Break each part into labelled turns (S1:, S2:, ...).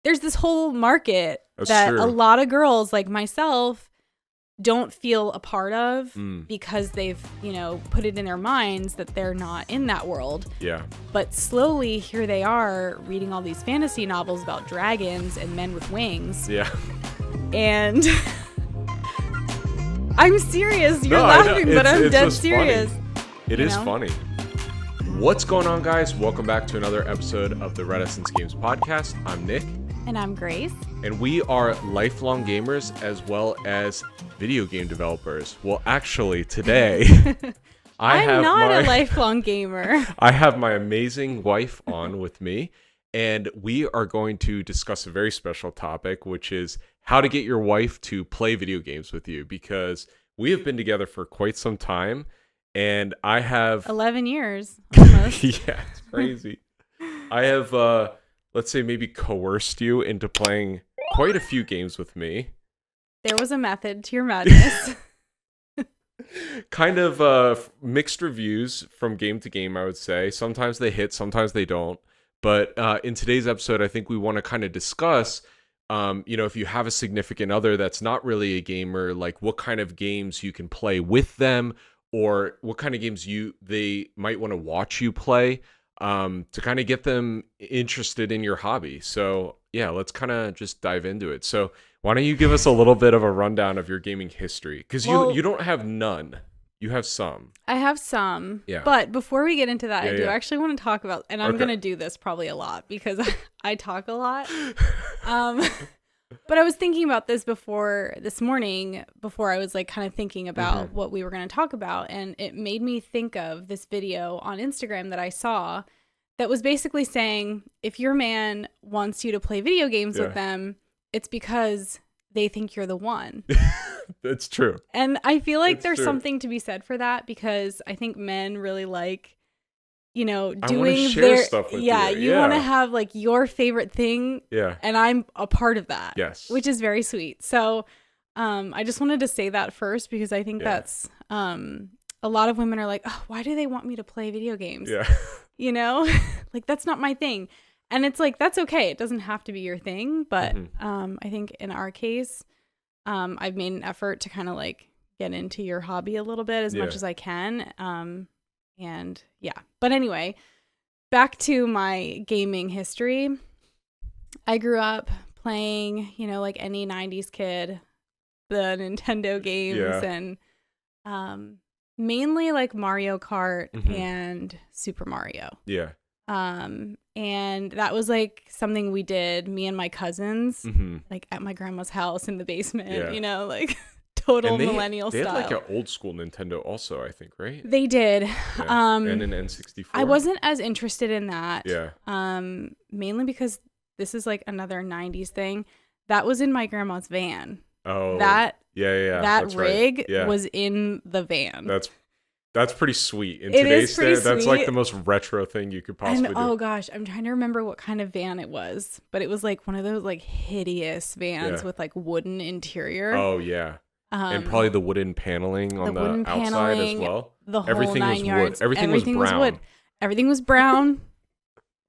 S1: there's this whole market
S2: That's
S1: that
S2: true.
S1: a lot of girls like myself don't feel a part of because they've, put it in their minds that they're not in that world.
S2: Yeah.
S1: But slowly, here they are reading all these fantasy novels about dragons and men with wings.
S2: Yeah.
S1: And I'm serious. You're laughing, but I'm dead serious.
S2: Funny. It is funny. What's going on, guys? Welcome back to another episode of the Renaissance Games podcast. I'm Nick.
S1: And I'm Grace.
S2: And we are lifelong gamers as well as video game developers. Well, actually, today,
S1: I'm not a lifelong gamer.
S2: I have my amazing wife on with me, and we are going to discuss a very special topic, which is how to get your wife to play video games with you, because we have been together for quite some time. And I have
S1: 11 years almost.
S2: Yeah, it's crazy. I have, let's say, maybe coerced you into playing quite a few games with me.
S1: There was a method to your madness.
S2: Kind of mixed reviews from game to game, I would say. Sometimes they hit, sometimes they don't. But in today's episode, I think we want to kind of discuss, if you have a significant other that's not really a gamer, like what kind of games you can play with them, or what kind of games they might want to watch you play, to kind of get them interested in your hobby. So yeah, let's kind of just dive into it. So why don't you give us a little bit of a rundown of your gaming history? Because you don't have none. You have some.
S1: I have some.
S2: Yeah.
S1: But before we get into that, I do actually want to talk about, and I'm going to do this probably a lot because I talk a lot. But I was thinking about this this morning, before I was like kind of thinking about what we were going to talk about. And it made me think of this video on Instagram that I saw that was basically saying, if your man wants you to play video games with them, it's because they think you're the one.
S2: That's true.
S1: And I feel like there's something to be said for that, because I think men really like, doing their stuff with you. You want to have like your favorite thing. Yeah. And I'm a part of that.
S2: Yes.
S1: Which is very sweet. So I just wanted to say that first, because I think that's a lot of women are like, oh, why do they want me to play video games?
S2: Yeah.
S1: Like that's not my thing. And it's like, that's okay. It doesn't have to be your thing. But I think in our case, I've made an effort to kind of like get into your hobby a little bit as much as I can. And yeah, but anyway, back to my gaming history. I grew up playing, like any 90s kid, the Nintendo games and mainly like Mario Kart and Super Mario.
S2: Yeah.
S1: And that was like something we did, me and my cousins, like at my grandma's house in the basement, like total millennial style.
S2: They had like an old school Nintendo also, I think, right?
S1: They did.
S2: Yeah. And an N64.
S1: I wasn't as interested in that.
S2: Yeah.
S1: Mainly because this is like another 90s thing. That was in my grandma's van.
S2: Oh.
S1: That
S2: That's
S1: rig was in the van.
S2: That's pretty sweet. In today's day, that's like the most retro thing you could possibly do.
S1: Oh gosh, I'm trying to remember what kind of van it was, but it was like one of those like hideous vans with like wooden interior.
S2: Oh yeah. And probably the wooden paneling on the outside as well.
S1: The whole
S2: Everything
S1: 9
S2: was
S1: yards.
S2: wood. Everything was brown.
S1: Wood. Everything was brown,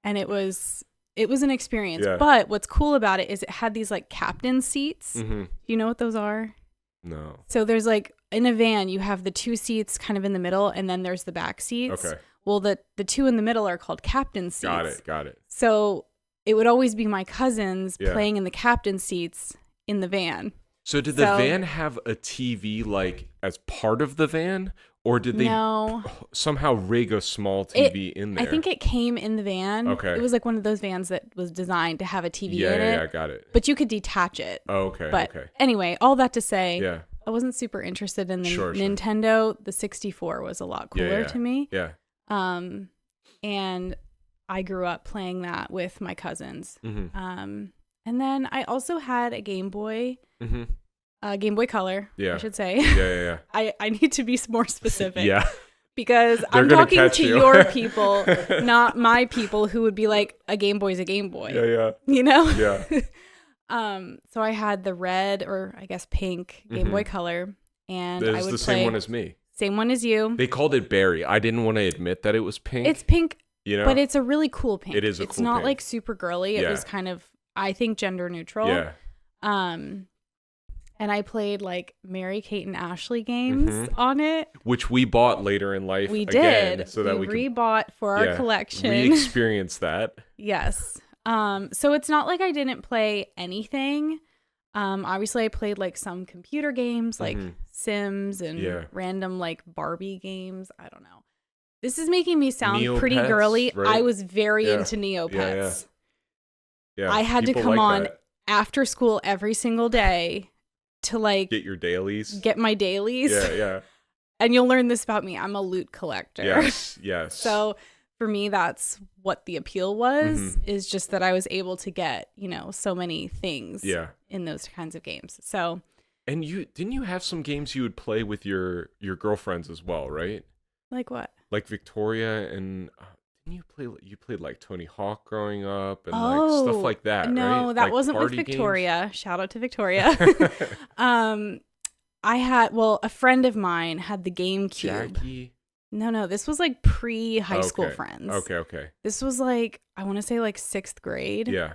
S1: and it was an experience.
S2: Yeah.
S1: But what's cool about it is it had these like captain seats. Do you know what those are?
S2: No.
S1: So there's like, in a van, you have the 2 seats kind of in the middle, and then there's the back seats.
S2: Okay.
S1: Well, the 2 in the middle are called captain seats.
S2: Got it.
S1: So it would always be my cousins playing in the captain seats in the van.
S2: So did the van have a TV like as part of the van, or did they somehow rig a small TV in there?
S1: I think it came in the van. Okay. It was like one of those vans that was designed to have a TV in it.
S2: Yeah, got it.
S1: But you could detach it.
S2: Oh, okay.
S1: But anyway, all that to say, I wasn't super interested in the Nintendo. The 64 was a lot cooler to me.
S2: Yeah.
S1: And I grew up playing that with my cousins. And then I also had a Game Boy. Game Boy Color, I should say.
S2: Yeah.
S1: I need to be more specific.
S2: Yeah.
S1: Because I'm talking to your people, not my people who would be like, a Game Boy's a Game Boy.
S2: Yeah.
S1: Yeah. So I had the red, or I guess pink, Game Boy Color. And I would play.
S2: It's the same one as me.
S1: Same one as you.
S2: They called it berry. I didn't want to admit that it was pink.
S1: It's pink, but it's a really cool pink.
S2: It is a cool pink.
S1: It's not like super girly. It was kind of I think, gender neutral.
S2: Yeah.
S1: And I played like Mary Kate and Ashley games on it,
S2: which we bought later in life.
S1: We
S2: again,
S1: did.
S2: So that we
S1: rebought for our collection.
S2: Re-experience that.
S1: Yes. So it's not like I didn't play anything. Obviously I played like some computer games like Sims and random like Barbie games. I don't know. This is making me sound
S2: Neopets,
S1: pretty girly.
S2: right?
S1: I was very into Neopets.
S2: Yeah.
S1: I had to come on after school every single day to like
S2: get your dailies.
S1: Get my dailies.
S2: Yeah.
S1: And you'll learn this about me. I'm a loot collector.
S2: Yes.
S1: So for me, that's what the appeal was, is just that I was able to get, so many things in those kinds of games. So.
S2: And didn't you have some games you would play with your girlfriends as well, right?
S1: Like what?
S2: Like Victoria and didn't you played like Tony Hawk growing up and like stuff like that,
S1: no,
S2: right?
S1: that
S2: like
S1: wasn't with Victoria. Games? Shout out to Victoria. I had, a friend of mine had the GameCube.
S2: Jackie?
S1: No, this was like pre-high school friends.
S2: Okay.
S1: This was like, I want to say like 6th grade.
S2: Yeah.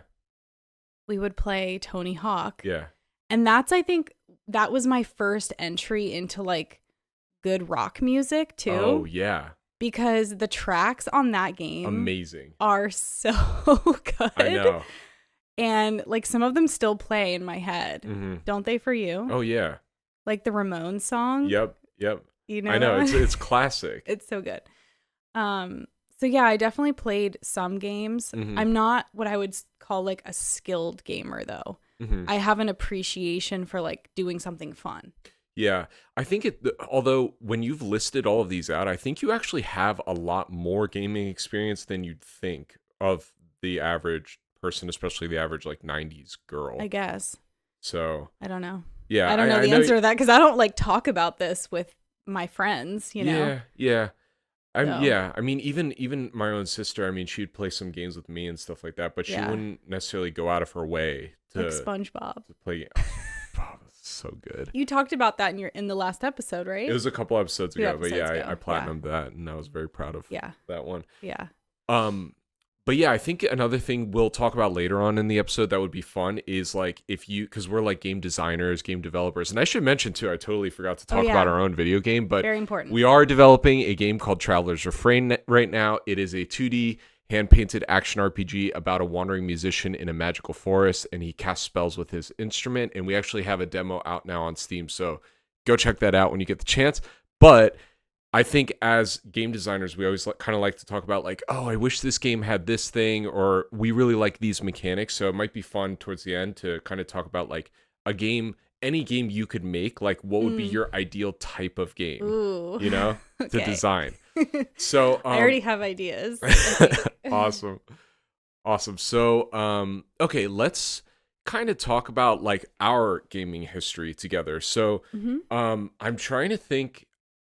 S1: We would play Tony Hawk.
S2: Yeah.
S1: And I think that was my first entry into like good rock music too.
S2: Oh, yeah.
S1: Because the tracks on that game
S2: amazing
S1: are so good.
S2: I know.
S1: And like some of them still play in my head. Don't they for you?
S2: Oh, yeah.
S1: Like the Ramones song.
S2: Yep.
S1: You know,
S2: I know it's classic.
S1: It's so good. So yeah, I definitely played some games. I'm not what I would call like a skilled gamer though. I have an appreciation for like doing something fun.
S2: Yeah, I think although when you've listed all of these out, I think you actually have a lot more gaming experience than you'd think of the average person, especially the average like 90s girl.
S1: I guess.
S2: So
S1: I don't know.
S2: Yeah,
S1: I don't know the answer to that because I don't like talk about this with my friends,
S2: Yeah. I mean, even my own sister, I mean, she'd play some games with me and stuff like that, but she wouldn't necessarily go out of her way to
S1: like SpongeBob
S2: to play. Oh, so good.
S1: You talked about that in the last episode, right?
S2: It was a couple episodes ago, but I platinumed
S1: Yeah.
S2: that, and I was very proud of that one.
S1: Yeah.
S2: But yeah, I think another thing we'll talk about later on in the episode that would be fun is like because we're like game designers, game developers, and I should mention too, I totally forgot to talk about our own video game, but
S1: very important.
S2: We are developing a game called Traveler's Refrain right now. It is a 2D hand-painted action RPG about a wandering musician in a magical forest, and he casts spells with his instrument, and we actually have a demo out now on Steam, so go check that out when you get the chance. But I think as game designers, we always kind of like to talk about like, oh, I wish this game had this thing, or we really like these mechanics. So it might be fun towards the end to kind of talk about like a game, any game you could make, like what would be your ideal type of game, to design. So
S1: I already have ideas.
S2: Awesome. So, okay, let's kind of talk about like our gaming history together. So I'm trying to think.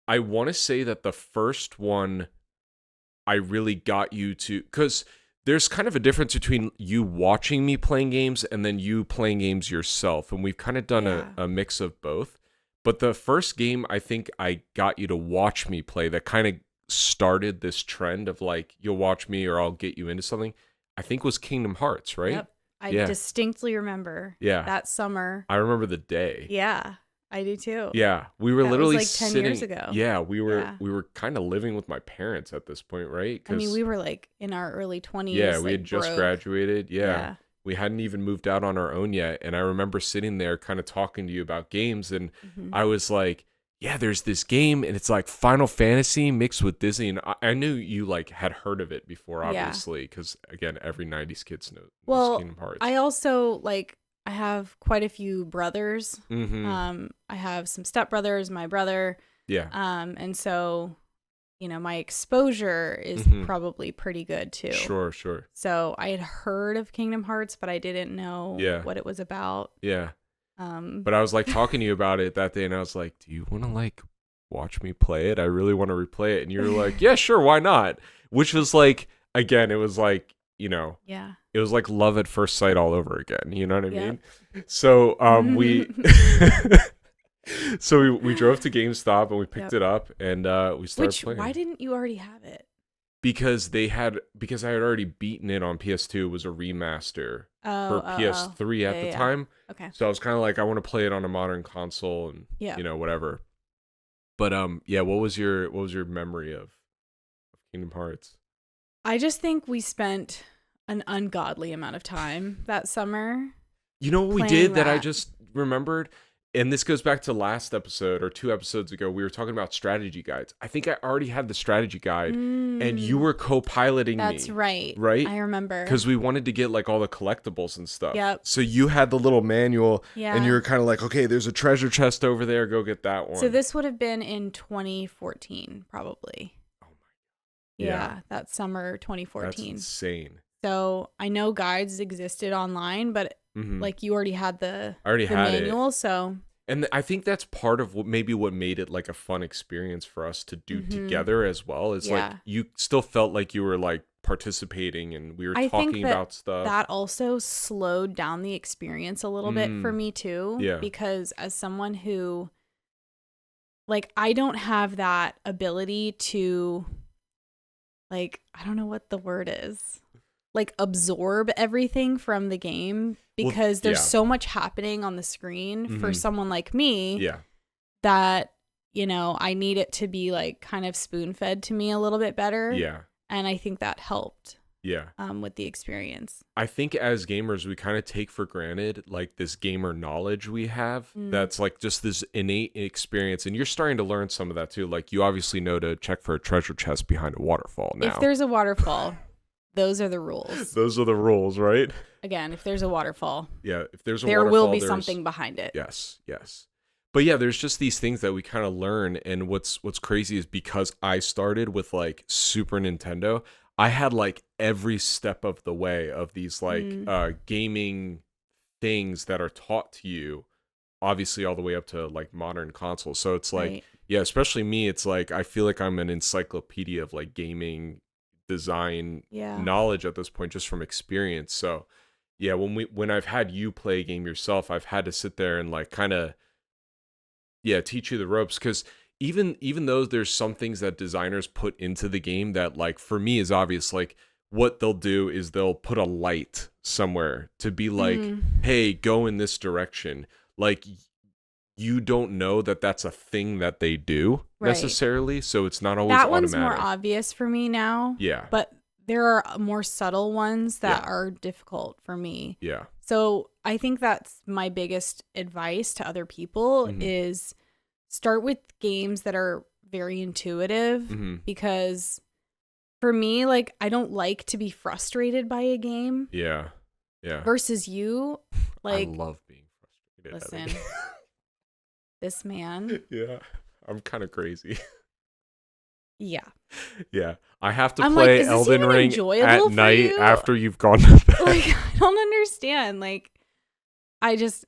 S2: I want to say that the first one I really got you to, because there's kind of a difference between you watching me playing games and then you playing games yourself. And we've kind of done a mix of both. But the first game I think I got you to watch me play that kind of started this trend of like, you'll watch me or I'll get you into something, I think was Kingdom Hearts, right?
S1: Yep. I distinctly remember that summer.
S2: I remember the day.
S1: Yeah. I do too.
S2: Yeah, we were literally
S1: was like 10
S2: sitting,
S1: years ago.
S2: Yeah, we were kind of living with my parents at this point, right?
S1: I mean, we were like in our early 20s.
S2: Yeah, we
S1: like,
S2: had just graduated. Yeah, we hadn't even moved out on our own yet, and I remember sitting there, kind of talking to you about games, and I was like, "Yeah, there's this game, and it's like Final Fantasy mixed with Disney." And I knew you like had heard of it before, obviously, because again, every '90s kids knows Kingdom Hearts.
S1: I also like. I have quite a few brothers. I have some stepbrothers, my brother.
S2: Yeah.
S1: And so, my exposure is probably pretty good too.
S2: Sure.
S1: So I had heard of Kingdom Hearts, but I didn't know what it was about.
S2: Yeah. But I was like talking to you about it that day, and I was like, "Do you want to like watch me play it? I really want to replay it." And you were like, "Yeah, sure, why not?" Which was like, again, it was like, it was like love at first sight all over again. You know what I mean? So we we drove to GameStop and we picked it up and we started playing.
S1: Why didn't you already have it?
S2: because I had already beaten it on PS2. It was a remaster for PS3 at the time.
S1: Okay.
S2: So I was kind of like, I want to play it on a modern console and whatever. But what was your memory of Kingdom Hearts?
S1: I just think we spent an ungodly amount of time that summer.
S2: You know what we did that I just remembered? And this goes back to last episode or 2 episodes ago. We were talking about strategy guides. I think I already had the strategy guide and you were co-piloting me.
S1: That's right.
S2: Right?
S1: I remember.
S2: Because we wanted to get like all the collectibles and stuff.
S1: Yep.
S2: So you had the little manual and you were kind of like, okay, there's a treasure chest over there. Go get that one.
S1: So this would have been in 2014, probably. Oh my God. Yeah, that summer 2014.
S2: That's insane.
S1: So I know guides existed online, but like you already had the
S2: manual,
S1: so.
S2: And I think that's part of what made it like a fun experience for us to do together as well. Is like you still felt like you were like participating and we were talking about stuff.
S1: That also slowed down the experience a little bit for me too.
S2: Yeah.
S1: Because as someone who, like, I don't have that ability to, like, I don't know what the word is. Like absorb everything from the game because there's so much happening on the screen for someone like me that, you know, I need it to be like kind of spoon fed to me a little bit better.
S2: Yeah.
S1: And I think that helped.
S2: Yeah.
S1: With the experience.
S2: I think as gamers, we kind of take for granted like this gamer knowledge we have. That's like just this innate experience. And you're starting to learn some of that too. Like you obviously know to check for a treasure chest behind a waterfall now.
S1: If there's a waterfall. Those are the rules.
S2: Those are the rules, right?
S1: Again, if there's a waterfall.
S2: Yeah, if there's a
S1: waterfall,
S2: there
S1: will be something behind it.
S2: Yes. But yeah, there's just these things that we kind of learn. And what's crazy is because I started with like Super Nintendo, I had like every step of the way of these like gaming things that are taught to you, obviously all the way up to like modern consoles. So it's like, yeah, especially me, it's like I feel like I'm an encyclopedia of like gaming design knowledge at this point just from experience. So yeah, when I've had you play a game yourself, I've had to sit there and like kind of teach you the ropes, because even though there's some things that designers put into the game that like for me is obvious, like what they'll do is they'll put a light somewhere to be like, hey, go in this direction. Like you don't know that that's a thing that they do necessarily, so it's not always automatic.
S1: That one's more obvious for me now.
S2: Yeah.
S1: But there are more subtle ones that are difficult for me.
S2: Yeah.
S1: So I think that's my biggest advice to other people is start with games that are very intuitive because for me, like, I don't like to be frustrated by a game.
S2: Yeah. Yeah.
S1: Versus you, like,
S2: I love being frustrated.
S1: Listen. This man.
S2: Yeah. I'm kind of crazy.
S1: Yeah.
S2: Yeah. I have to play Elden Ring at night after you've gone to bed.
S1: Like, I don't understand. Like,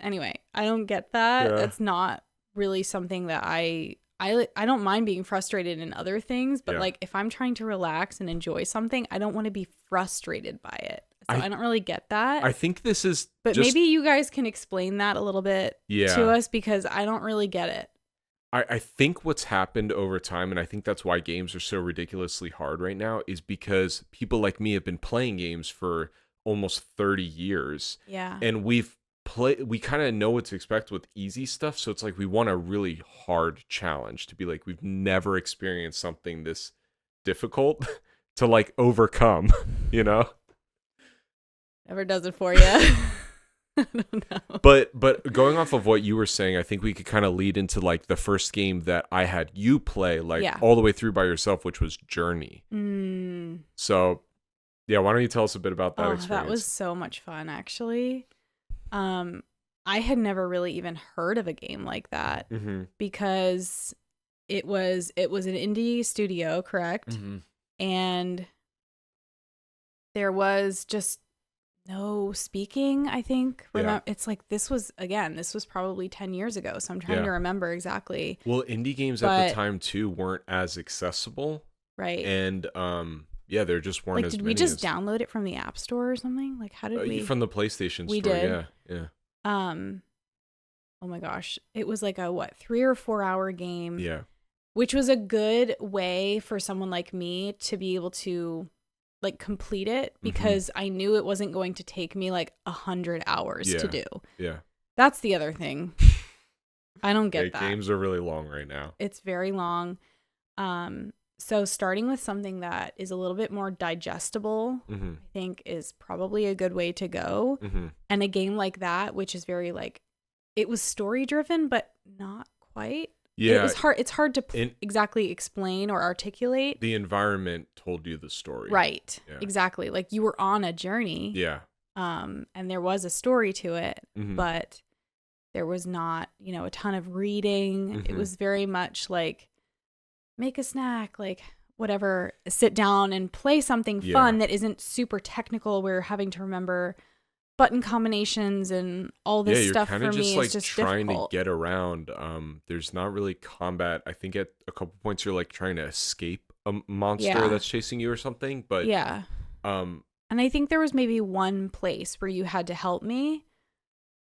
S1: anyway, I don't get that. Yeah. That's not really something that I don't mind being frustrated in other things, but like if I'm trying to relax and enjoy something, I don't want to be frustrated by it. So I don't really get that.
S2: I think this is
S1: But maybe you guys can explain that a little bit to us, because I don't really get it.
S2: I think what's happened over time, and I think that's why games are so ridiculously hard right now, is because people like me have been playing games for almost 30 years.
S1: Yeah.
S2: And we kind of know what to expect with easy stuff. So it's like we want a really hard challenge to be like, we've never experienced something this difficult to like overcome, you know?
S1: Never does it for you. I don't know.
S2: But going off of what you were saying, I think we could kind of lead into like the first game that I had you play like all the way through by yourself, which was Journey. So yeah, why don't you tell us a bit about that experience?
S1: That was so much fun, actually. I had never really even heard of a game like that because it was an indie studio, correct? And there was just no speaking, I think. It's like this was probably 10 years ago, so I'm trying to remember exactly.
S2: Well, indie games at the time too weren't as accessible.
S1: Right.
S2: And there just weren't as many.
S1: Did we just download it from the App Store or something? Like, how did we?
S2: From the PlayStation Store,
S1: we did.
S2: Yeah.
S1: Oh my gosh. It was like a 3 or 4 hour game.
S2: Yeah.
S1: which was a good way for someone like me to be able to like complete it, because I knew it wasn't going to take me like 100 hours to do.
S2: Yeah.
S1: That's the other thing. I don't get that.
S2: Games are really long right now.
S1: It's very long. So starting with something that is a little bit more digestible, I think is probably a good way to go. And a game like that, which is very like, it was story driven, but not quite.
S2: Yeah.
S1: It was hard. It's hard to exactly explain or articulate.
S2: The environment told you the story.
S1: Right.
S2: Yeah.
S1: Exactly. Like you were on a journey.
S2: Yeah.
S1: And there was a story to it, but there was not, a ton of reading. It was very much like, make a snack, like whatever, sit down and play something fun that isn't super technical. We're having to remember button combinations and all this stuff. For me, it's just
S2: trying
S1: difficult.
S2: to get around. There's not really combat. I think at a couple points you're like trying to escape a monster that's chasing you or something. But and
S1: I think there was maybe one place where you had to help me.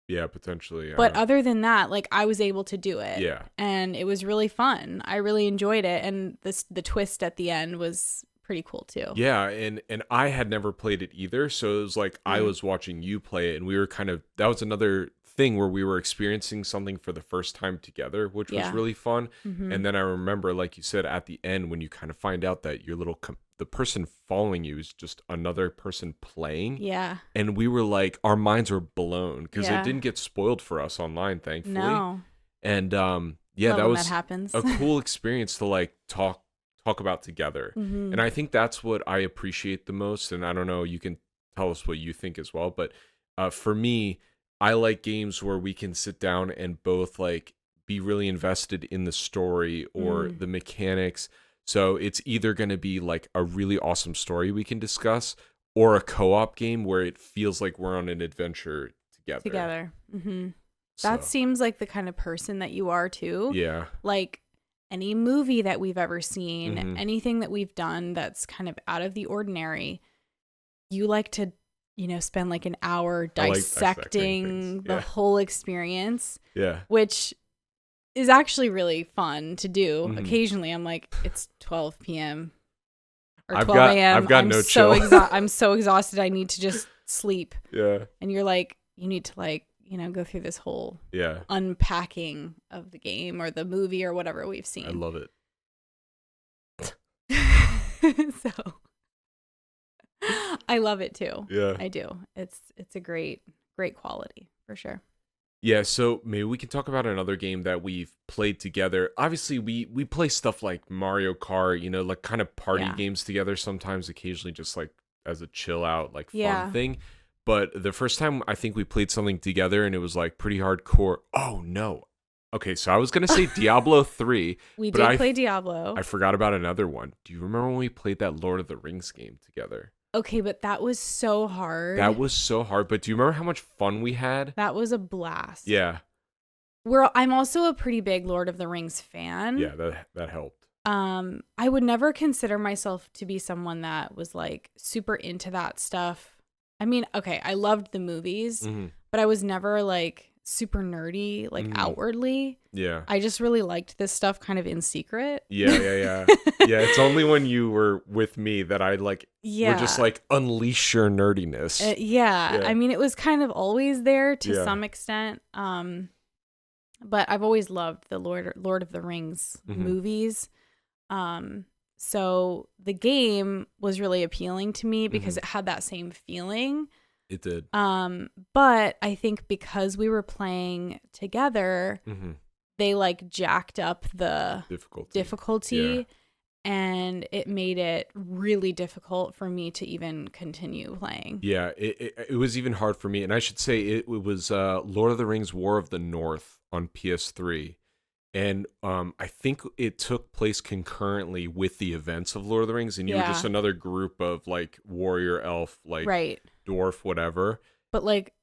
S2: Yeah, potentially.
S1: But other than that, like I was able to do it.
S2: Yeah.
S1: And it was really fun. I really enjoyed it. And the twist at the end was pretty cool too.
S2: Yeah, and I had never played it either. So it was like I was watching you play it, and we were that was another thing where we were experiencing something for the first time together, which was really fun. And then I remember, like you said, at the end when you kind of find out that your the person following you is just another person playing.
S1: Yeah.
S2: And we were like, our minds were blown because it didn't get spoiled for us online, thankfully.
S1: No.
S2: And
S1: Love
S2: that was
S1: that happens.
S2: a cool experience to like talk about together. And I think that's what I appreciate the most. And I don't know, you can tell us what you think as well. But for me, I like games where we can sit down and both like be really invested in the story or the mechanics. So it's either going to be like a really awesome story we can discuss, or a co-op game where it feels like we're on an adventure together.
S1: That seems like the kind of person that you are too.
S2: Yeah.
S1: Like any movie that we've ever seen, anything that we've done that's kind of out of the ordinary, you like to, spend like an hour dissecting the whole experience.
S2: Yeah.
S1: Which is actually really fun to do. Occasionally I'm like, it's 12 p.m. or 12 a.m.
S2: I've got no chill.
S1: I'm so exhausted. I need to just sleep.
S2: Yeah.
S1: And you're like, you need to like, go through this whole unpacking of the game or the movie or whatever we've seen.
S2: I love it.
S1: So I love it too.
S2: Yeah.
S1: I do. It's a great quality for sure.
S2: Yeah, so maybe we can talk about another game that we've played together. Obviously, we play stuff like Mario Kart, like kind of party games together sometimes, occasionally just like as a chill out, like fun thing. But the first time I think we played something together and it was like pretty hardcore. Oh, no. Okay, so I was going to say Diablo 3.
S1: We did play Diablo.
S2: I forgot about another one. Do you remember when we played that Lord of the Rings game together?
S1: Okay, but that was so hard.
S2: That was so hard. But do you remember how much fun we had?
S1: That was a blast.
S2: Yeah.
S1: I'm also a pretty big Lord of the Rings fan.
S2: Yeah, that helped.
S1: I would never consider myself to be someone that was like super into that stuff. I mean, okay, I loved the movies, but I was never like super nerdy, like outwardly.
S2: Yeah.
S1: I just really liked this stuff kind of in secret.
S2: Yeah. Yeah, it's only when you were with me that I like were just like unleash your nerdiness.
S1: I mean, it was kind of always there to some extent. But I've always loved the Lord of the Rings movies. So the game was really appealing to me because it had that same feeling.
S2: It did.
S1: But I think because we were playing together, they like jacked up the difficulty and it made it really difficult for me to even continue playing.
S2: Yeah, it was even hard for me. And I should say it was Lord of the Rings War of the North on PS3. And I think it took place concurrently with the events of Lord of the Rings, and you were just another group of like warrior, elf, like dwarf, whatever.
S1: But like,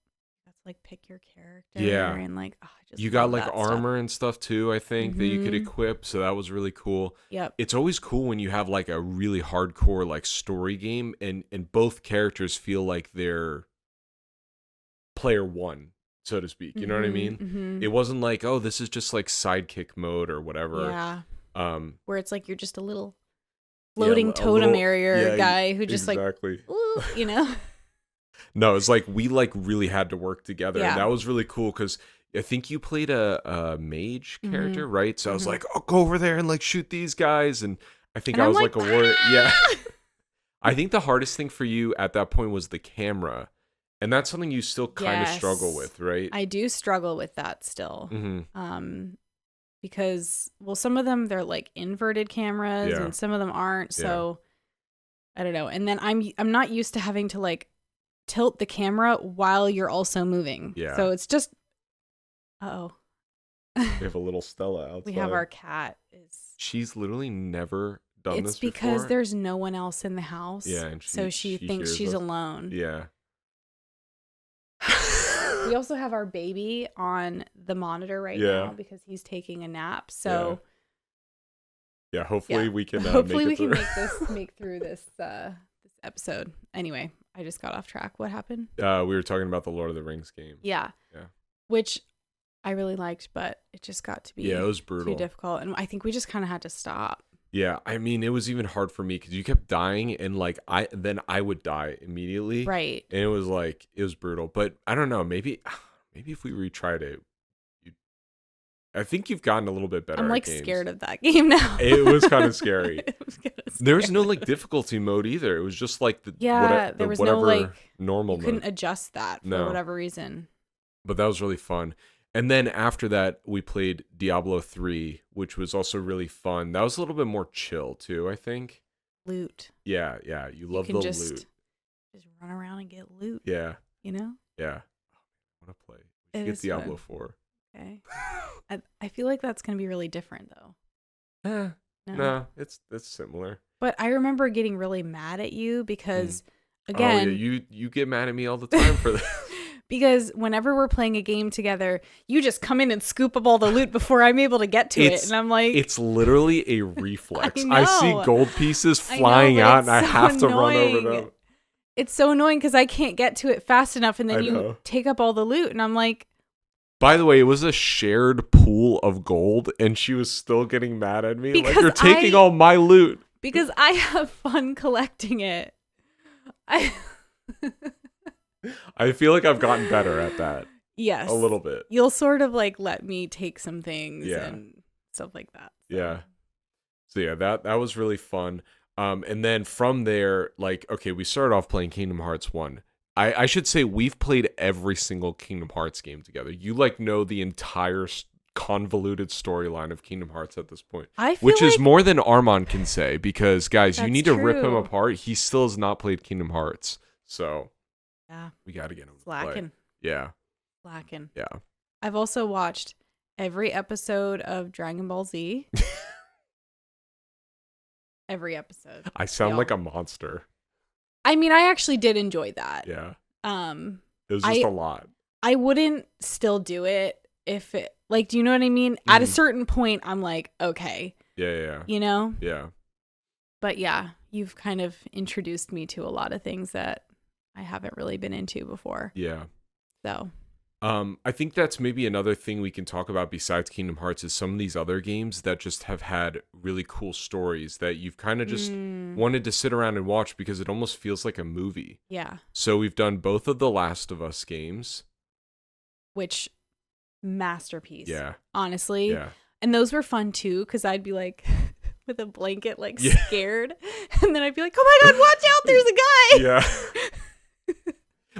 S1: that's like pick your character, and like
S2: you got like armor and stuff too. I think that you could equip, so that was really cool.
S1: Yep.
S2: It's always cool when you have like a really hardcore like story game, and both characters feel like they're player one, so to speak. You know what I mean? It wasn't like, oh, this is just like sidekick mode or whatever.
S1: Yeah. where it's like you're just a little floating totem area guy who just
S2: exactly.
S1: like, ooh, you know.
S2: No, it's like we like really had to work together, and that was really cool because I think you played a mage character, right? So I was like, "Oh, go over there and like shoot these guys," and I think I was like a warrior. Yeah, I think the hardest thing for you at that point was the camera, and that's something you still kind of struggle with, right?
S1: I do struggle with that still, because some of them they're like inverted cameras, and some of them aren't. So I don't know. And then I'm not used to having to like tilt the camera while you're also moving. Yeah. So it's just,
S2: we have a little Stella outside.
S1: We have our cat.
S2: She's literally never done this before. It's
S1: because there's no one else in the house.
S2: Yeah, and
S1: so she thinks she's alone.
S2: Yeah.
S1: We also have our baby on the monitor right now because he's taking a nap. So
S2: yeah, hopefully we can
S1: make through this episode. Anyway, I just got off track. What happened?
S2: We were talking about the Lord of the Rings game.
S1: Yeah. Which I really liked, but it just got to be
S2: it was brutal,
S1: too difficult, and I think we just kind of had to stop.
S2: Yeah, I mean, it was even hard for me because you kept dying, and like I would die immediately,
S1: right?
S2: And it was brutal. But I don't know, maybe if we retried it, I think you've gotten a little bit better.
S1: I'm like scared of that game now.
S2: It was kind of scary. There was no like difficulty mode either. It was just like
S1: there was no like
S2: normal.
S1: You couldn't adjust that for whatever reason.
S2: But that was really fun. And then after that, we played Diablo 3, which was also really fun. That was a little bit more chill too, I think.
S1: Loot.
S2: Yeah. You love the loot.
S1: Just run around and get loot.
S2: Yeah.
S1: You know?
S2: Yeah. I want to play. We should get Diablo 4.
S1: Okay. I feel like that's going to be really different though.
S2: No, it's similar.
S1: But I remember getting really mad at you because, again...
S2: Oh, yeah, you get mad at me all the time for that.
S1: Because whenever we're playing a game together, you just come in and scoop up all the loot before I'm able to get to it. And I'm like...
S2: It's literally a reflex. I see gold pieces flying out and I have to run over them.
S1: It's so annoying because I can't get to it fast enough and then you take up all the loot and I'm like...
S2: By the way, it was a shared pool of gold and she was still getting mad at me. Because like, you're taking all my loot.
S1: Because I have fun collecting it.
S2: I feel like I've gotten better at that.
S1: Yes.
S2: A little bit.
S1: You'll sort of like let me take some things and stuff like that. So.
S2: Yeah. So yeah, that was really fun. And then from there, like, okay, we started off playing Kingdom Hearts 1. I should say we've played every single Kingdom Hearts game together. You like know the entire convoluted storyline of Kingdom Hearts at this point, which is more than Armand can say because guys, you need to rip him apart. He still has not played Kingdom Hearts, so we got to get him
S1: slacking.
S2: Yeah.
S1: I've also watched every episode of Dragon Ball Z. Every episode.
S2: I sound like a monster.
S1: I mean, I actually did enjoy that.
S2: Yeah. It was just a lot.
S1: I wouldn't still do it if it, like, do you know what I mean? Mm-hmm. At a certain point, I'm like, okay.
S2: Yeah.
S1: You know?
S2: Yeah.
S1: But yeah, you've kind of introduced me to a lot of things that I haven't really been into before.
S2: Yeah.
S1: So.
S2: I think that's maybe another thing we can talk about besides Kingdom Hearts is some of these other games that just have had really cool stories that you've kind of just wanted to sit around and watch because it almost feels like a movie.
S1: Yeah.
S2: So we've done both of the Last of Us games. Which,
S1: masterpiece.
S2: Yeah.
S1: Honestly.
S2: Yeah.
S1: And those were fun too because I'd be like with a blanket like scared. And then I'd be like, oh my God, watch out, there's a guy.
S2: Yeah.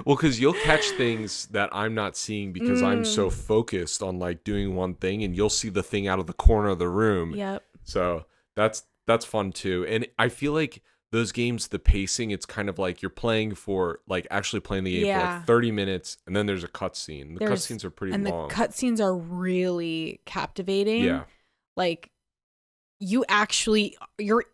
S2: Well, because you'll catch things that I'm not seeing because I'm so focused on like doing one thing and you'll see the thing out of the corner of the room.
S1: Yep.
S2: So that's fun too. And I feel like those games, the pacing, it's kind of like you're playing for like actually playing the game for like 30 minutes and then there's a cutscene. The cutscenes are pretty long.
S1: And the cutscenes are really captivating.
S2: Yeah.
S1: Like you're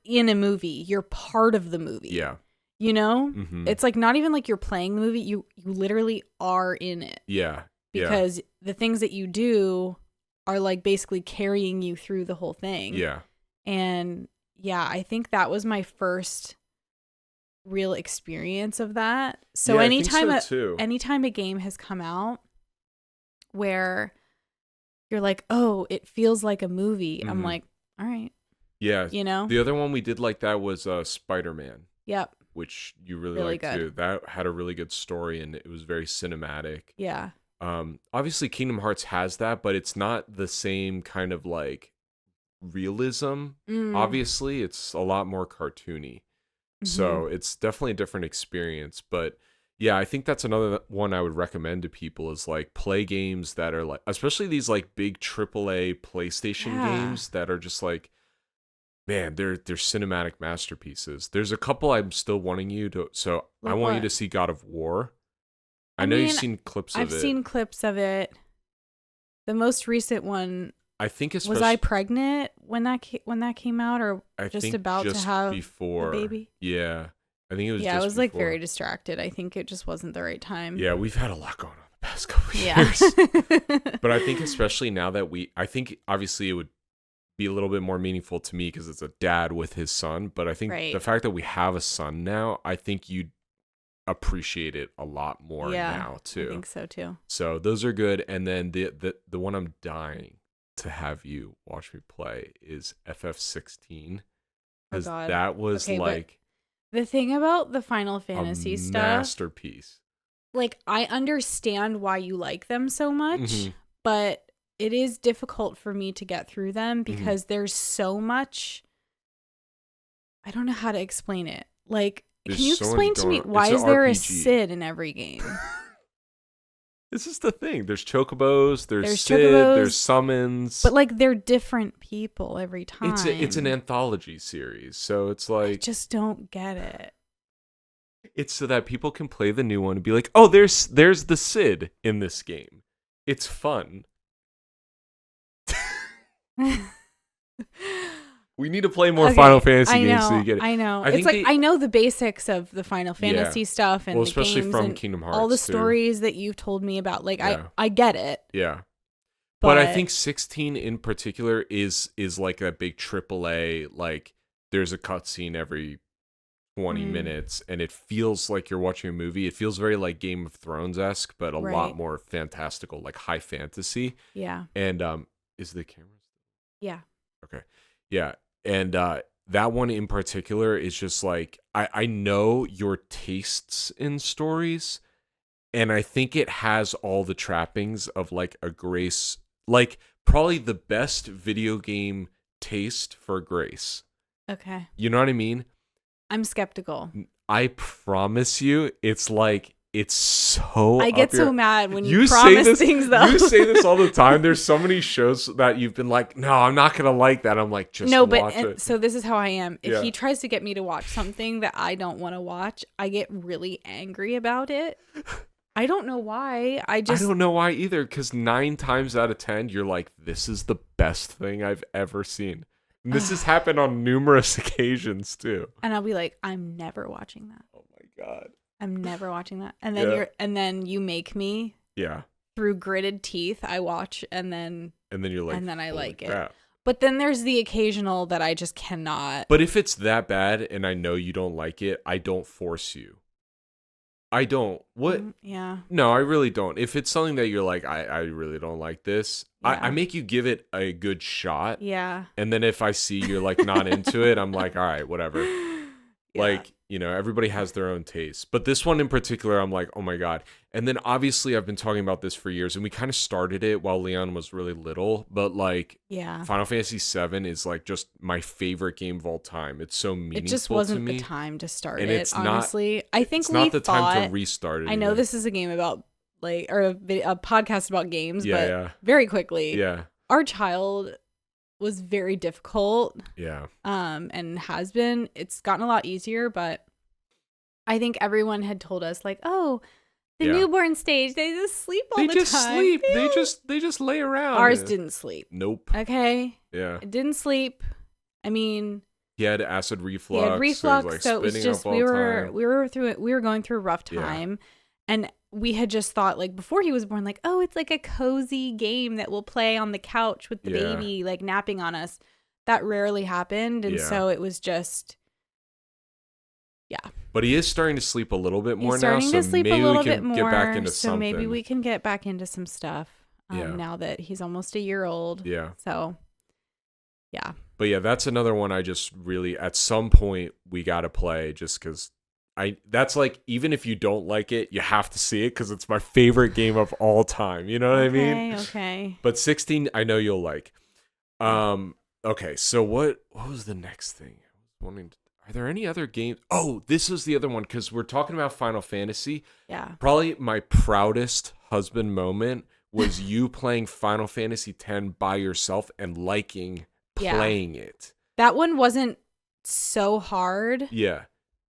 S1: in a movie. You're part of the movie.
S2: Yeah.
S1: You know,
S2: It's
S1: like not even like you're playing the movie. You literally are in it.
S2: Yeah.
S1: Because the things that you do are like basically carrying you through the whole thing.
S2: Yeah.
S1: And yeah, I think that was my first real experience of that. So anytime a game has come out where you're like, oh, it feels like a movie. I'm like, all right.
S2: Yeah.
S1: You know?
S2: The other one we did like that was Spider-Man,
S1: Yep.
S2: which you really
S1: Really
S2: liked
S1: good.
S2: too. That had a really good story and it was very cinematic.
S1: Yeah.
S2: Obviously Kingdom Hearts has that, but it's not the same kind of like realism. Obviously, it's a lot more cartoony. So it's definitely a different experience. But yeah, I think that's another one I would recommend to people is like play games that are like, especially these like big AAA PlayStation games that are just like, man, they're cinematic masterpieces. There's a couple I'm still wanting you to. So I
S1: Like
S2: want you
S1: what?
S2: to see God of War. I
S1: I
S2: know
S1: mean,
S2: you've seen clips of
S1: I've
S2: it.
S1: seen clips of it. The most recent one,
S2: I think
S1: was I pregnant when that came out, or
S2: I
S1: just
S2: think
S1: about
S2: just
S1: to have
S2: before,
S1: the baby?
S2: Yeah, I think it was.
S1: Yeah, I
S2: just
S1: was like
S2: before.
S1: very distracted. I think it just wasn't the right time.
S2: Yeah, we've had a lot going on the past couple of
S1: Yeah.
S2: years. But I think especially now that I think obviously it would be a little bit more meaningful to me because it's a dad with his son. But I think the fact that we have a son now, I think you'd appreciate it a lot more now too.
S1: I think so too.
S2: So those are good. And then the one I'm dying to have you watch me play is FF16. Because that was like
S1: the thing about the Final Fantasy stuff,
S2: masterpiece.
S1: Like, I understand why you like them so much, but it is difficult for me to get through them because there's so much. I don't know how to explain it. Like, can you explain to me why is there a Cid in every game?
S2: This is the thing. There's chocobos, there's Cid, there's summons.
S1: But like they're different people every time.
S2: It's an anthology series. So it's like I
S1: just don't get it.
S2: It's so that people can play the new one and be like, "Oh, there's the Cid in this game." It's fun. We need to play more Final Fantasy games so you get it.
S1: I know. It's like I know the basics of the Final Fantasy stuff and
S2: especially
S1: the games
S2: from
S1: and
S2: Kingdom Hearts,
S1: all the stories that you've told me about. Like I get it.
S2: Yeah. But I think 16 in particular is like a big AAA, like there's a cutscene every 20 minutes and it feels like you're watching a movie. It feels very like Game of Thrones-esque, but a lot more fantastical, like high fantasy.
S1: Yeah.
S2: And is the camera?
S1: Yeah.
S2: Okay. Yeah. And that one in particular is just like, I know your tastes in stories, and I think it has all the trappings of like a Grace, like probably the best video game taste for Grace.
S1: Okay.
S2: You know what I mean?
S1: I'm skeptical.
S2: I promise you, it's like, it's so
S1: I get so mad when you
S2: promise
S1: promise things, though.
S2: You say this all the time. There's so many shows that you've been like, no, I'm not going to like that. I'm like, just watch it.
S1: So this is how I am. If he tries to get me to watch something that I don't want to watch, I get really angry about it. I don't know why. I
S2: don't know why either, because 9 times out of 10, you're like, this is the best thing I've ever seen. And this has happened on numerous occasions, too.
S1: And I'll be like, I'm never watching that.
S2: Oh, my God.
S1: I'm never watching that. And then then you make me.
S2: Yeah.
S1: Through gritted teeth, I watch and then
S2: you're like,
S1: and then I like
S2: crap.
S1: it. But then there's the occasional that I just cannot.
S2: But if it's that bad and I know you don't like it, I don't force you. I don't. What?
S1: Yeah.
S2: No, I really don't. If it's something that you're like, I really don't like this, I make you give it a good shot.
S1: Yeah.
S2: And then if I see you're like not into it, I'm like, all right, whatever. Yeah. Like, you know, everybody has their own taste. But this one in particular, I'm like, oh my God. And then obviously I've been talking about this for years and we kind of started it while Leon was really little. But like, Final Fantasy VII is like just my favorite game of all time. It's so meaningful to me.
S1: It just wasn't the time to start
S2: and
S1: it, honestly. I think
S2: it's not the time to restart it.
S1: I know this is a game about like, or a podcast about games, but very quickly.
S2: Yeah.
S1: Our child was very difficult.
S2: Yeah.
S1: And has been. It's gotten a lot easier, but I think everyone had told us like, oh, the newborn stage, they just sleep all the time.
S2: They just sleep. They just lay around.
S1: Ours didn't sleep.
S2: Nope.
S1: Okay.
S2: Yeah.
S1: It didn't sleep. I mean,
S2: he had acid reflux.
S1: He had reflux, so it was just we were going through a rough time, and we had just thought like before he was born, like, oh, it's like a cozy game that we'll play on the couch with the baby like napping on us. That rarely happened, and so it was just
S2: But he is starting to sleep a little bit more now,
S1: so
S2: maybe we can get back into something.
S1: Maybe we can get back into some stuff now that he's almost a year old.
S2: Yeah.
S1: So, yeah.
S2: But yeah, that's another one I just really, at some point, we got to play just because that's like, even if you don't like it, you have to see it because it's my favorite game of all time. You know what I mean?
S1: Okay.
S2: But 16, I know you'll like. Okay, so what was the next thing? I was wondering, are there any other games? Oh, this was the other one because we're talking about Final Fantasy.
S1: Yeah.
S2: Probably my proudest husband moment was you playing Final Fantasy X by yourself and liking playing it.
S1: That one wasn't so hard.
S2: Yeah.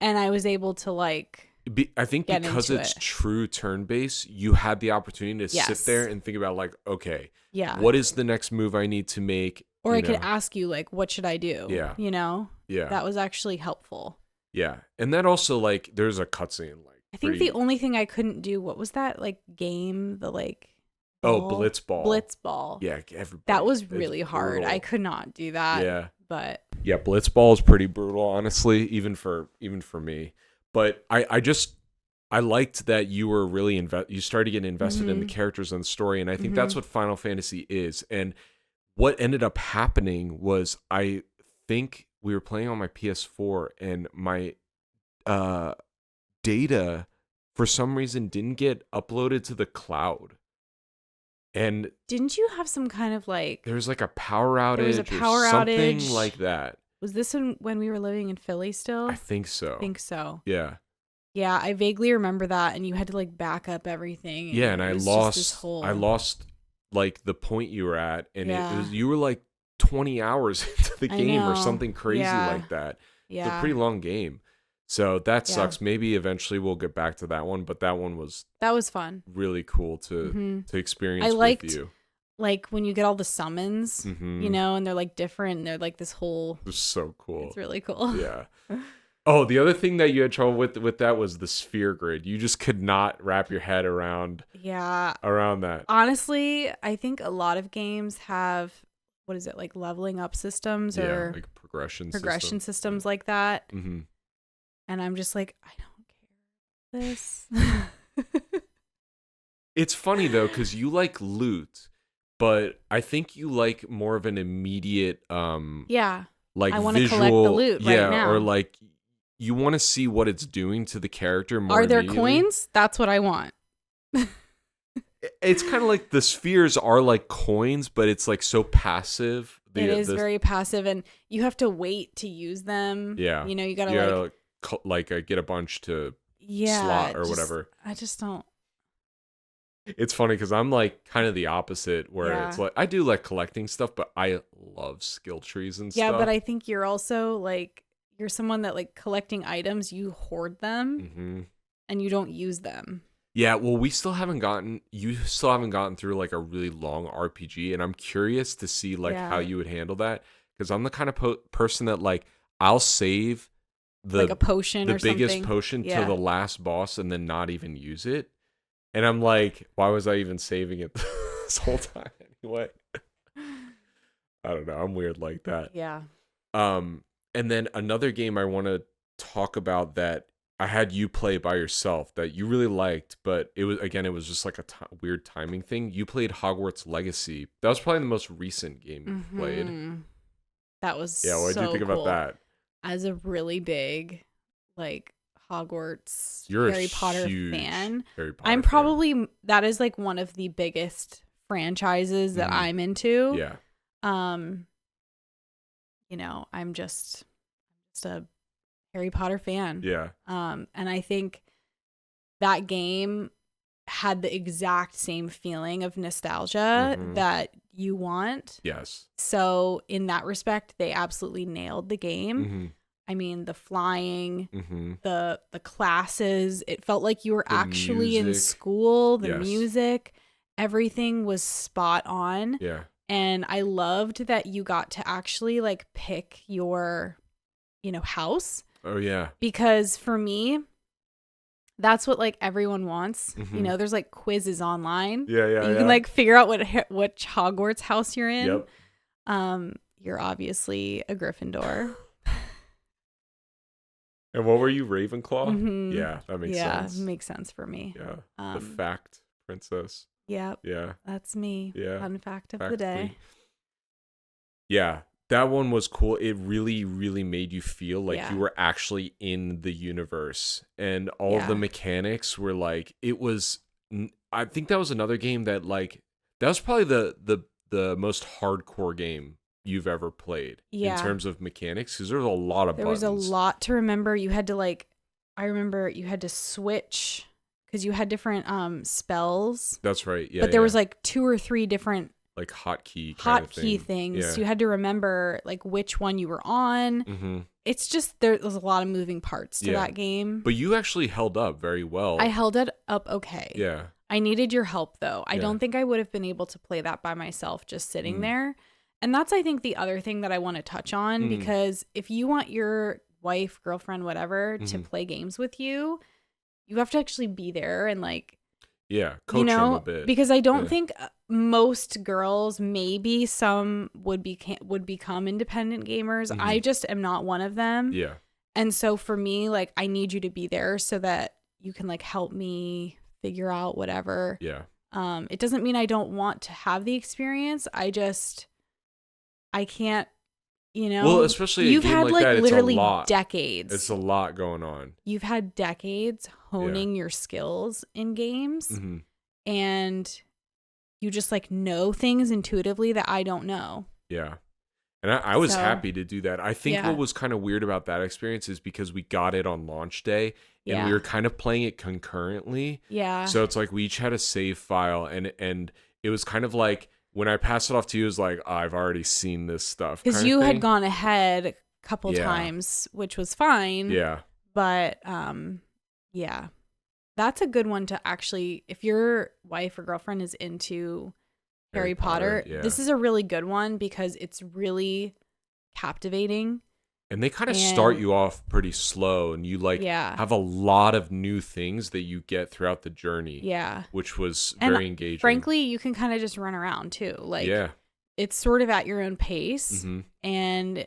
S1: And I was able to like
S2: I think because it's true turn-based, you had the opportunity to sit there and think about like, okay, what is the next move I need to make?
S1: Or I could ask you like, what should I do?
S2: Yeah.
S1: You know?
S2: Yeah.
S1: That was actually helpful.
S2: Yeah. And that also like, there's a cutscene like.
S1: I think the only thing I couldn't do, what was that like game? The like.
S2: Ball? Oh, Blitzball.
S1: Blitzball.
S2: Yeah.
S1: That was really hard. I could not do that.
S2: Yeah.
S1: But.
S2: Yeah, Blitzball is pretty brutal, honestly, even for me. But I liked that you were really you started getting invested in the characters and the story, and I think that's what Final Fantasy is. And what ended up happening was I think we were playing on my PS4 and my data for some reason didn't get uploaded to the cloud. And
S1: didn't you have some kind of like
S2: there was like a power outage
S1: or something
S2: like that?
S1: Was this when we were living in Philly still?
S2: I think so. Yeah.
S1: Yeah, I vaguely remember that, and you had to like back up everything.
S2: Yeah, and I lost like the point you were at, and it was you were like 20 hours into the game or something crazy like that.
S1: Yeah.
S2: It's a pretty long game. So that sucks. Maybe eventually we'll get back to that one, but that was
S1: fun.
S2: Really cool to experience with you.
S1: Like when you get all the summons, you know, and they're like different, and they're like this whole.
S2: It was so cool.
S1: It's really cool.
S2: Yeah. Oh, the other thing that you had trouble with that was the sphere grid. You just could not wrap your head around.
S1: Yeah.
S2: Around that.
S1: Honestly, I think a lot of games have what is it like leveling up systems or
S2: like progression
S1: systems like that.
S2: Mm-hmm.
S1: And I'm just like, I don't care this.
S2: It's funny though, because you like loot, but I think you like more of an immediate like
S1: I want to collect the loot right now.
S2: Or like you want to see what it's doing to the character more.
S1: Are there coins? That's what I want.
S2: It's kind of like the spheres are like coins, but it's like so passive.
S1: It is very passive, and you have to wait to use them.
S2: Yeah.
S1: You know, you gotta
S2: get a bunch to slot or whatever.
S1: I just don't.
S2: It's funny because I'm like kind of the opposite, where it's like I do like collecting stuff, but I love skill trees and stuff.
S1: Yeah, but I think you're also like you're someone that like collecting items, you hoard them and you don't use them.
S2: Yeah, well, you still haven't gotten through like a really long RPG, and I'm curious to see like how you would handle that, because I'm the kind of person that like I'll save
S1: like a potion,
S2: the biggest potion to the last boss, and then not even use it. And I'm like, why was I even saving it this whole time anyway? I don't know. I'm weird like that.
S1: Yeah.
S2: And then another game I want to talk about that I had you play by yourself that you really liked, but it was just like a weird timing thing. You played Hogwarts Legacy. That was probably the most recent game you played.
S1: That was
S2: what did you think about that?
S1: As a really big like Hogwarts
S2: You're
S1: Harry
S2: a
S1: Potter
S2: huge
S1: fan.
S2: Harry Potter
S1: I'm probably that is like one of the biggest franchises that I'm into.
S2: Yeah.
S1: You know, I'm just a Harry Potter fan.
S2: Yeah.
S1: And I think that game had the exact same feeling of nostalgia that you want.
S2: Yes.
S1: So in that respect, they absolutely nailed the game. I mean, the flying, the classes, it felt like you were actually in school, the music, everything was spot on.
S2: Yeah.
S1: And I loved that you got to actually like pick your, house.
S2: Oh, yeah.
S1: Because for me, that's what like everyone wants. You know, there's like quizzes online.
S2: Yeah.
S1: You can like figure out which Hogwarts house you're in.
S2: Yep.
S1: You're obviously a Gryffindor.
S2: And what were you, Ravenclaw? Yeah, that makes sense.
S1: Yeah, makes sense for me.
S2: Yeah, the fact princess.
S1: Yep.
S2: Yeah.
S1: That's me.
S2: Yeah.
S1: Fun fact of the day.
S2: Yeah. That one was cool. It really, really made you feel like
S1: Yeah.
S2: you were actually in the universe, and all of the mechanics were like, it was. I think that was another game that like that was probably the most hardcore game you've ever played in terms of mechanics, because there was a lot of buttons.
S1: There was a lot to remember. You had to like, I remember you had to switch because you had different spells.
S2: That's right. Yeah.
S1: But there was like 2 or 3 different
S2: like hotkey
S1: things.
S2: Yeah.
S1: So you had to remember like which one you were on.
S2: Mm-hmm.
S1: It's just there's a lot of moving parts to that game.
S2: But you actually held up very well.
S1: I held it up okay.
S2: Yeah.
S1: I needed your help though. I don't think I would have been able to play that by myself just sitting there. And that's, I think, the other thing that I want to touch on, because if you want your wife, girlfriend, whatever, to play games with you, you have to actually be there and like,
S2: coach them a bit.
S1: Because I don't think most girls, maybe some would become independent gamers. I just am not one of them.
S2: Yeah. And
S1: so for me, like, I need you to be there so that you can like help me figure out whatever.
S2: Yeah.
S1: It doesn't mean I don't want to have the experience. I can't,
S2: Well, especially
S1: you've
S2: a game
S1: had
S2: like that,
S1: literally
S2: it's a lot.
S1: decades.
S2: It's a lot going on.
S1: You've had decades honing your skills in games, and you just like know things intuitively that I don't know.
S2: Yeah. And I was happy to do that. I think what was kind of weird about that experience is because we got it on launch day and we were kind of playing it concurrently.
S1: Yeah.
S2: So it's like we each had a save file, and it was kind of like when I passed it off to you, it was like, I've already seen this stuff.
S1: Because you had gone ahead a couple times, which was fine.
S2: Yeah.
S1: But yeah. That's a good one to actually, if your wife or girlfriend is into Harry Potter, this is a really good one because it's really captivating.
S2: And they kind of start you off pretty slow, and you like have a lot of new things that you get throughout the journey. Yeah. Which was very engaging.
S1: Frankly, you can kind of just run around too. Like, it's sort of at your own pace. And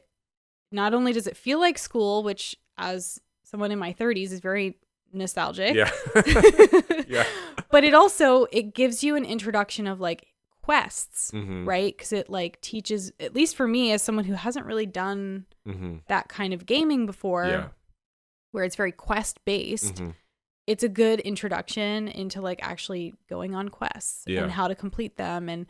S1: not only does it feel like school, which as someone in my 30s is very nostalgic. Yeah. But it gives you an introduction of like quests, right? Because it like teaches, at least for me as someone who hasn't really done that kind of gaming before, where it's very quest based, it's a good introduction into like actually going on quests and how to complete them, and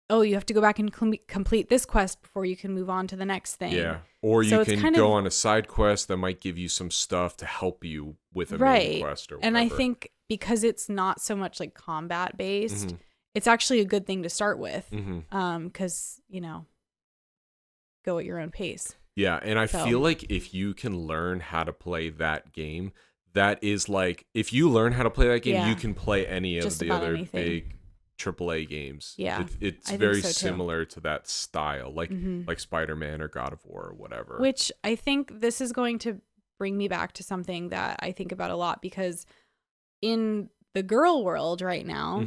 S1: you have to go back and complete this quest before you can move on to the next thing. Yeah.
S2: Or you can go on a side quest that might give you some stuff to help you with a main quest or whatever.
S1: And I think because it's not so much like combat based, it's actually a good thing to start with, because, go at your own pace.
S2: Yeah, and I feel like if you can learn how to play that game, that is like, if you learn how to play that game, you can play any of the other big AAA games. Yeah, it's very similar to that style, like Spider-Man or God of War or whatever.
S1: Which I think this is going to bring me back to something that I think about a lot, because in the girl world right now,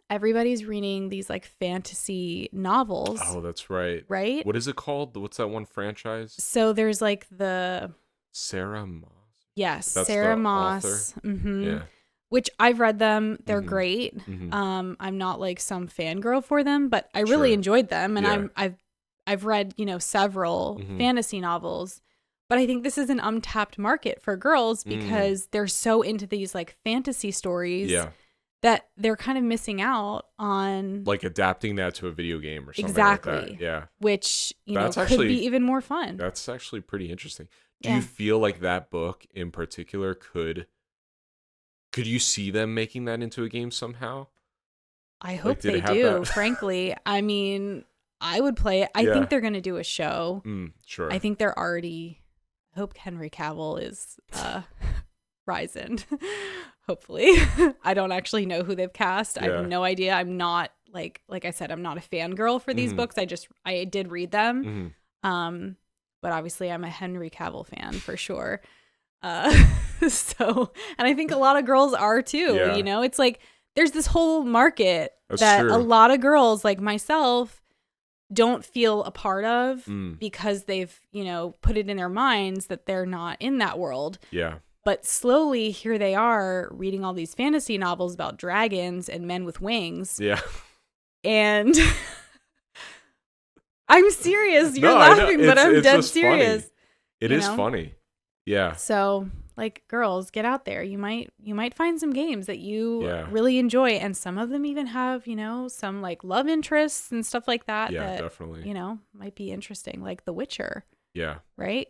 S1: everybody's reading these like fantasy novels.
S2: Oh, that's right.
S1: Right?
S2: What is it called? What's that one franchise?
S1: So there's like the
S2: Sarah Moss.
S1: Yes,
S2: that's
S1: Sarah
S2: the
S1: Moss.
S2: Yeah.
S1: Which I've read them. They're great. I'm not like some fangirl for them, but I really enjoyed them, and I've read, several fantasy novels. But I think this is an untapped market for girls because they're so into these like fantasy stories. Yeah. That they're kind of missing out on,
S2: like adapting that to a video game or something.
S1: Exactly.
S2: Like that. Yeah.
S1: Which could be even more fun.
S2: That's actually pretty interesting. Do you feel like that book in particular could you see them making that into a game somehow?
S1: I hope they do. Frankly, I mean, I would play it. I think they're going to do a show.
S2: Sure.
S1: I think they're already. I hope Henry Cavill is rising. Hopefully. I don't actually know who they've cast. I have no idea. I'm not like I said, I'm not a fangirl for these books. I did read them. But obviously I'm a Henry Cavill fan for sure. So, and I think a lot of girls are too, it's like, there's this whole market that a lot of girls like myself don't feel a part of because they've, put it in their minds that they're not in that world. Yeah. But slowly, here they are reading all these fantasy novels about dragons and men with wings.
S2: Yeah.
S1: And I'm serious. You're
S2: No, I know.
S1: laughing, but I'm
S2: It's
S1: dead
S2: just funny.
S1: serious.
S2: It is funny. Yeah.
S1: So, like, girls, get out there. You might find some games that you
S2: Yeah.
S1: really enjoy, and some of them even have, some like love interests and stuff like that.
S2: Yeah,
S1: that,
S2: definitely.
S1: Might be interesting, like The Witcher.
S2: Yeah.
S1: Right?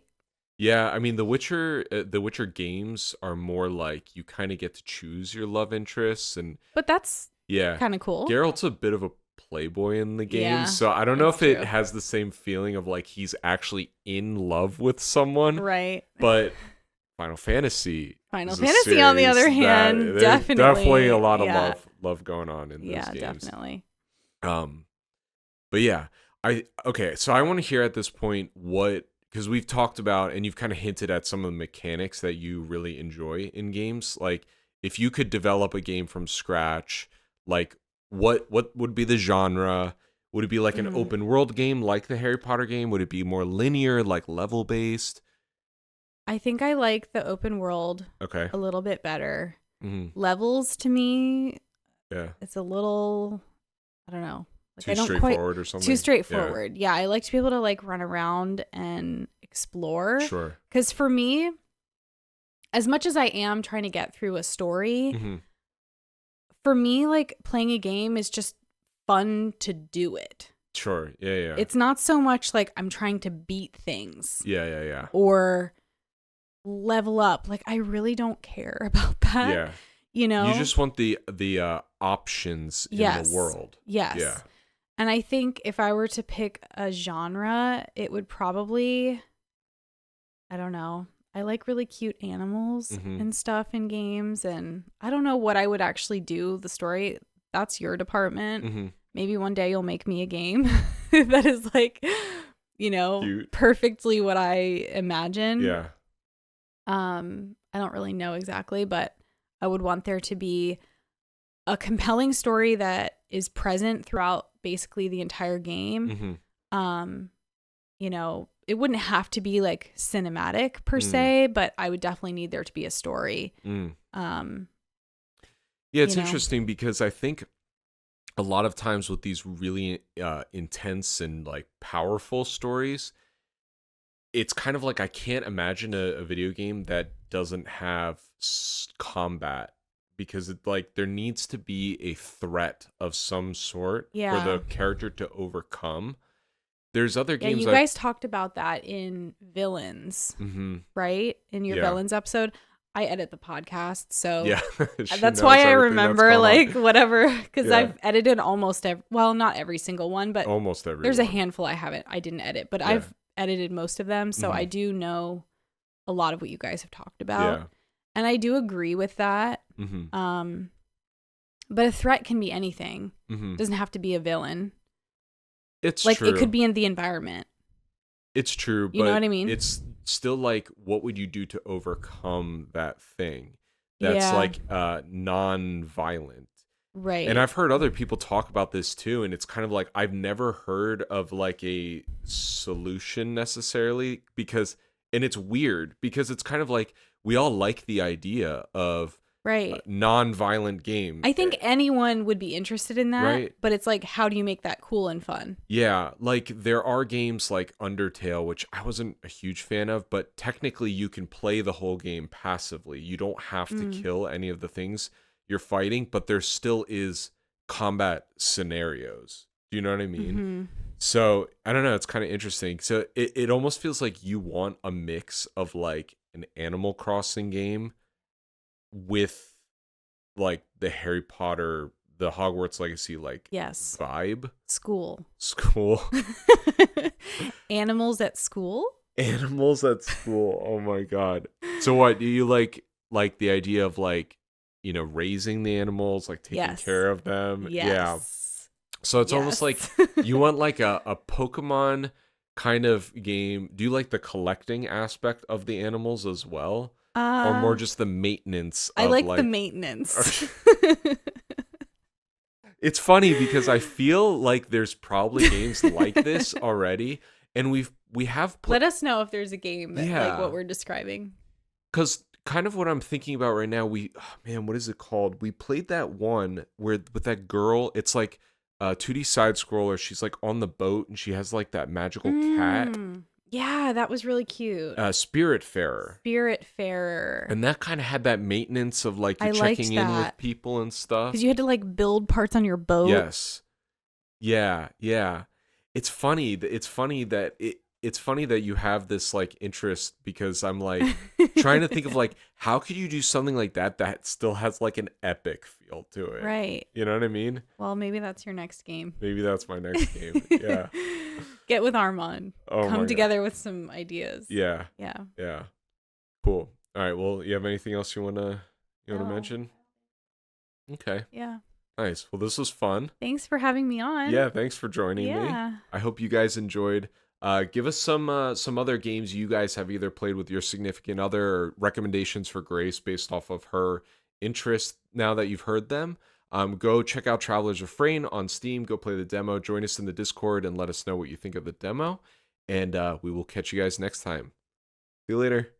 S2: Yeah, I mean, the Witcher games are more like you kind of get to choose your love interests, and
S1: But that's
S2: yeah,
S1: kind of cool.
S2: Geralt's a bit of a playboy in the game,
S1: Yeah,
S2: so I don't know if
S1: that's
S2: it
S1: true.
S2: has the same feeling of like he's actually in love with someone.
S1: Right.
S2: But Final Fantasy,
S1: Final
S2: is a
S1: Fantasy, on the other
S2: series
S1: hand,
S2: that- there's
S1: definitely
S2: a lot of
S1: yeah.
S2: love going on in those
S1: Yeah,
S2: games.
S1: definitely.
S2: But yeah, so I want to hear at this point because we've talked about and you've kind of hinted at some of the mechanics that you really enjoy in games. Like, if you could develop a game from scratch, like what would be the genre? Would it be like an open world game like the Harry Potter game? Would it be more linear, like level based?
S1: I think I like the open world
S2: Okay.
S1: a little bit better.
S2: Mm-hmm.
S1: Levels, to me,
S2: Yeah.
S1: it's a little, I don't know. Like,
S2: Too
S1: I don't
S2: straightforward or something?
S1: Too straightforward. Yeah, I like to be able to like run around and explore.
S2: Sure.
S1: Because for me, as much as I am trying to get through a story,
S2: Mm-hmm.
S1: for me, like, playing a game is just fun to do it.
S2: Sure. Yeah.
S1: It's not so much like I'm trying to beat things.
S2: Yeah.
S1: Or level up. Like, I really don't care about that.
S2: Yeah.
S1: You
S2: just want the options in the world.
S1: Yes.
S2: Yeah.
S1: And I think if I were to pick a genre, it would probably, I don't know. I like really cute animals and stuff in games. And I don't know what I would actually do. The story, that's your department.
S2: Mm-hmm.
S1: Maybe one day you'll make me a game that is like,
S2: Cute.
S1: perfectly what I imagine.
S2: Yeah.
S1: I don't really know exactly, but I would want there to be a compelling story that is present throughout basically the entire game.
S2: Mm-hmm.
S1: It wouldn't have to be like cinematic per se, but I would definitely need there to be a story.
S2: Yeah, it's interesting because I think a lot of times with these really intense and like powerful stories, it's kind of like I can't imagine a video game that doesn't have combat, because there needs to be a threat of some sort for the character to overcome. There's other games.
S1: Yeah, you guys talked about that in Villains, right? In your Villains episode. I edit the podcast, so
S2: yeah,
S1: that's why I remember whatever, because I've edited almost not every single one, but
S2: almost every.
S1: There's a handful I didn't edit, but I've edited most of them, so I do know a lot of what you guys have talked about.
S2: Yeah.
S1: And I do agree with that. But a threat can be anything. It doesn't have to be a villain.
S2: It's
S1: true. It could be in the environment.
S2: It's true, but
S1: you know what I mean?
S2: It's still like, what would you do to overcome that thing that's non-violent?
S1: Right.
S2: And I've heard other people talk about this too, and it's kind of like I've never heard of like a solution necessarily, and it's weird because it's kind of like we all like the idea of non-violent game.
S1: I think anyone would be interested in that, but it's like, how do you make that cool and fun?
S2: Yeah, like there are games like Undertale, which I wasn't a huge fan of, but technically you can play the whole game passively. You don't have to kill any of the things you're fighting, but there still is combat scenarios. Do you know what I mean? So I don't know, it's kind of interesting. So it almost feels like you want a mix of like an Animal Crossing game with like the Harry Potter, the Hogwarts Legacy vibe.
S1: School. Animals at school?
S2: Animals at school. Oh my god. So what, do you like the idea of like, raising the animals, like taking care of them?
S1: Yes.
S2: Yeah. So it's almost like you want like a Pokemon kind of game. Do you like the collecting aspect of the animals as well? Or more just the maintenance?
S1: I like the maintenance.
S2: It's funny because I feel like there's probably games like this already, and we have.
S1: Let us know if there's a game that, like what we're describing.
S2: Because kind of what I'm thinking about right now, what is it called? We played that one where with that girl. It's like 2D side scroller. She's like on the boat and she has like that magical cat.
S1: Yeah, that was really cute.
S2: Spiritfarer.
S1: Spiritfarer.
S2: And that kind of had that maintenance of like you're checking in with people and stuff.
S1: Because you had to like build parts on your boat.
S2: Yes. Yeah, yeah. It's funny. It's funny that you have this like interest, because I'm like trying to think of like how could you do something like that still has like an epic feel to it.
S1: Right.
S2: You know what I mean?
S1: Well, maybe that's your next game.
S2: Maybe that's my next game. Yeah.
S1: Get with Armand.
S2: Oh,
S1: come together with some ideas.
S2: Yeah.
S1: Yeah.
S2: Yeah. Cool. All right. Well, you have anything else you wanna mention? Okay.
S1: Yeah.
S2: Nice. Well, this was fun.
S1: Thanks for having me on.
S2: Yeah, thanks for joining me. I hope you guys enjoyed. Give us some other games you guys have either played with your significant other, or recommendations for Grace based off of her interest now that you've heard them. Go check out Traveler's Refrain on Steam. Go play the demo. Join us in the Discord and let us know what you think of the demo. And we will catch you guys next time. See you later.